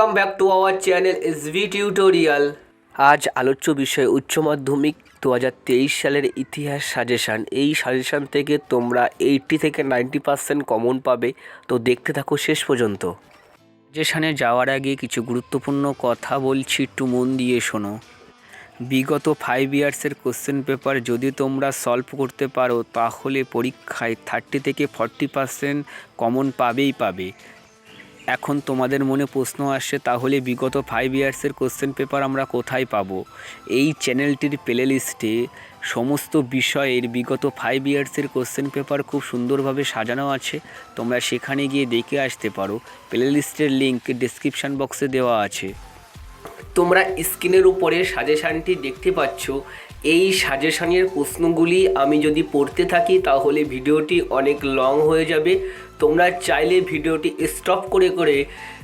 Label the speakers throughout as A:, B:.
A: Welcome back to our channel SV tutorial. আজ আলোচ্য বিষয় উচ্চ মাধ্যমিক 2023 সালের ইতিহাস সাজেশান। এই সাজেশান থেকে তোমরা 80 থেকে 90% কমন পাবে, তো দেখতে থাকো শেষ পর্যন্ত। সাজেশানে যাওয়ার আগে কিছু গুরুত্বপূর্ণ কথা বলছি, একটু মন দিয়ে শোনো। বিগত 5 ইয়ার্সের কোশ্চেন পেপার যদি তোমরা সলভ করতে পারো তাহলে পরীক্ষায় 30 থেকে 40% কমন পাবে। এখন তোমাদের মনে প্রশ্ন আসছে, তাহলে বিগত 5 ইয়ার্সের কোশ্চেন পেপার আমরা কোথায় পাবো? এই চ্যানেলটির প্লে লিস্টে সমস্ত বিষয়ের বিগত 5 ইয়ার্সের কোশ্চেন পেপার খুব সুন্দরভাবে সাজানো আছে, তোমরা সেখানে গিয়ে দেখে আসতে পারো। প্লে লিস্টের লিঙ্ক ডেসক্রিপশান বক্সে দেওয়া আছে। তোমরা স্ক্রিনের উপরে সাজেশানটি দেখতে পাচ্ছ। এই সাজেশানের প্রশ্নগুলি আমি যদি পড়তে থাকি তাহলে ভিডিওটি অনেক লং হয়ে যাবে। তোমরা চাইলে ভিডিওটি স্টপ করে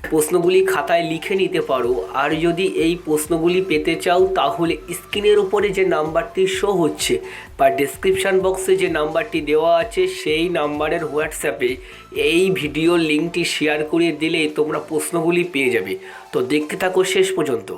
A: প্রশ্নগুলি খাতায় লিখে নিতে পারো। আর যদি এই প্রশ্নগুলি পেতে চাও তাহলে স্ক্রিনের উপরে যে নাম্বারটি শো হচ্ছে বা ডেসক্রিপশান বক্সে যে নাম্বারটি দেওয়া আছে সেই নাম্বারের হোয়াটসঅ্যাপে এই ভিডিওর লিঙ্কটি শেয়ার করে দিলে তোমরা প্রশ্নগুলি পেয়ে যাবে। তো দেখতে থাকো শেষ পর্যন্ত।